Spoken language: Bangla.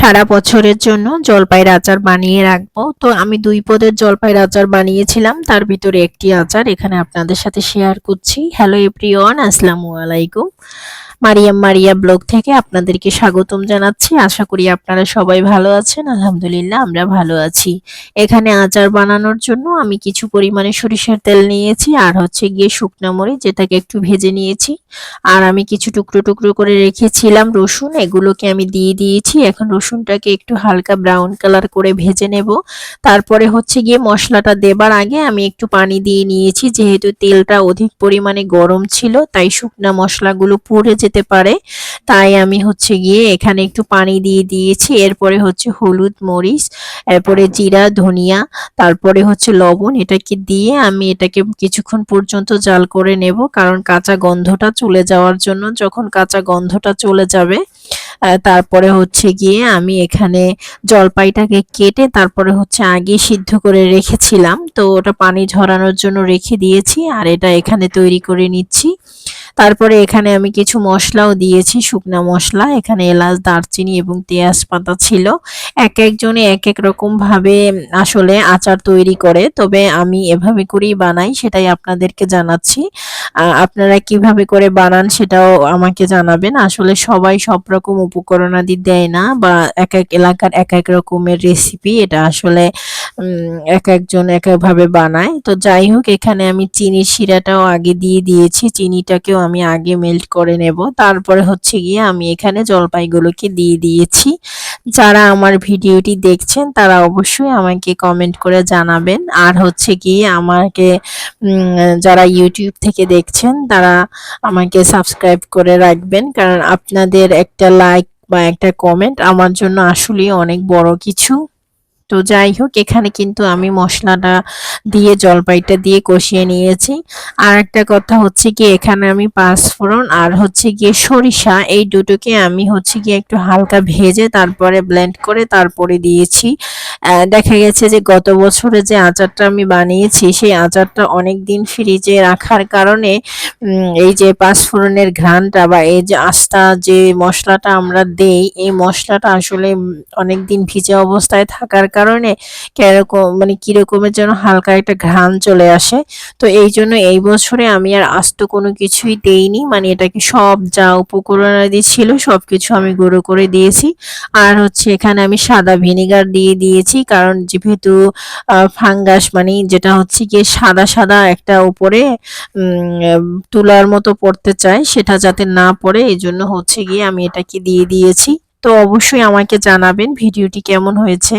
সারা বছরের জন্য জলপাইয়ের আচার বানিয়ে রাখবো। তো আমি ২ পদের জলপাইয়ের আচার বানিয়েছিলাম। তার ভিতরে একটি আচার এখানে আপনাদের সাথে শেয়ার করছি। হ্যালো এভরিওয়ান, আসসালামু আলাইকুম। মারিয়া ব্লগ থেকে আপনাদেরকে স্বাগতম জানাচ্ছি। আশা করি আপনারা সবাই ভালো আছেন। আলহামদুলিল্লাহ আমরা ভালো আছি। এখানে আচার বানানোর জন্য আমি কিছু পরিমাণে সরিষার তেল নিয়েছি আর হচ্ছে গিয়ে শুকনা মরিচ, যেটাকে একটু ভেজে নিয়েছি। আর আমি কিছু টুকরো করে রেখেছিলাম রসুন, এগুলোকে আমি দিয়ে দিয়েছি। এখন রসুনটাকে একটু হালকা ব্রাউন কালার করে ভেজে নেব। তারপরে হচ্ছে গিয়ে মশলাটা দেবার আগে আমি একটু পানি দিয়ে নিয়েছি, যেহেতু তেলটা অধিক পরিমাণে গরম ছিল তাই শুকনা মশলাগুলো পুড়ে যেতে পারে। তাই আমি হচ্ছে গিয়ে এখানে একটু পানি দিয়ে দিয়েছি। এরপরে হচ্ছে হলুদ, মরিচ, এরপরে জিরা, ধনিয়া, তারপরে হচ্ছে লবণ, এটাকে দিয়ে আমি এটাকে কিছুক্ষণ পর্যন্ত জাল করে নেব, কারণ কাঁচা গন্ধটা চলে যাওয়ার জন্য। যখন কাঁচা গন্ধটা চলে যাবে তারপরে হচ্ছে গিয়ে আমি এখানে জলপাইটাকে কেটে তারপরে হচ্ছে আগে সিদ্ধ করে রেখেছিলাম, তো ওটা পানি ঝরানোর জন্য রেখে দিয়েছি আর এটা এখানে তৈরি করে নিচ্ছি। তারপরে এখানে আমি কিছু মশলাও দিয়েছি, শুকনা মশলা। এখানে এলাচ, দারচিনি এবং তেজপাতা ছিল। এক একজনে এক এক রকম ভাবে আসলে আচার তৈরি করে, তবে আমি এভাবে করেই বানাই, সেটাই আপনাদেরকে জানাচ্ছি। আপনারা কিভাবে করে বানান সেটাও আমাকে জানাবেন। আসলে সবাই সব রকম উপকরণাদি দেয় না, বা এক এক এলাকার এক এক রকমের রেসিপি, এটা আসলে এক একজন এক একভাবে বানায়। তো যাই হোক, এখানে আমি চিনির শিরাটাও আগে দিয়ে দিয়েছি, চিনিটাকেও আমি আগে মেল্ট করে নেব। তারপরে হচ্ছে গিয়ে আমি এখানে জলপাইগুলোকে দিয়ে দিয়েছি। যারা আমার ভিডিওটি দেখছেন তারা অবশ্যই আমাকে কমেন্ট করে জানাবেন। আর হচ্ছে গিয়ে আমাকে যারা ইউটিউব থেকে দেখছেন তারা আমাকে সাবস্ক্রাইব করে রাখবেন, কারণ আপনাদের একটা লাইক বা একটা কমেন্ট আমার জন্য আসলেই অনেক বড় কিছু। তো যাই হোক, এখানে কিন্তু আমি মশলাটা দিয়ে জলপাইটা দিয়ে কষিয়ে নিয়েছি। আর একটা কথা হচ্ছে কি, এখানে আমি পাঁচফোড়ন আর হচ্ছে গিয়ে সরিষা, এই দুটোকে আমি হচ্ছে গিয়ে একটু হালকা ভেজে তারপরে ব্লেন্ড করে তারপরে দিয়েছি। দেখা গেছে যে গত বছরে যে আচারটা আমি বানিয়েছি সেই আচারটা অনেক দিন ফ্রিজে রাখার কারণে এই যে পাঁচফোড়নের ঘ্রাণটা বা এই যে আস্তা যে মশলাটা আমরা দেই, এই মশলাটা আসলে অনেক দিন ভিজে অবস্থায় থাকার কারণে কিরকম মানে কিরকমের যেন হালকা একটা ঘ্রাণ চলে আসে। তো এই জন্য এই বছরে আমি আর আস্ত কোনো কিছুই দেইনি, মানে এটাকে সব যা উপকরণাদি ছিল সবকিছু আমি গুঁড়ো করে দিয়েছি। আর হচ্ছে এখানে আমি সাদা ভিনেগার দিয়ে দিয়েছি, কারণ যেহেতু ফাঙ্গাস মানে যেটা হচ্ছে গিয়ে সাদা সাদা একটা উপরে তুলার মতো পড়তে চায়, সেটা যাতে না পড়ে এই জন্য হচ্ছে গিয়ে আমি এটাকে দিয়ে দিয়েছি। তো অবশ্যই আমাকে জানাবেন ভিডিওটি কেমন হয়েছে।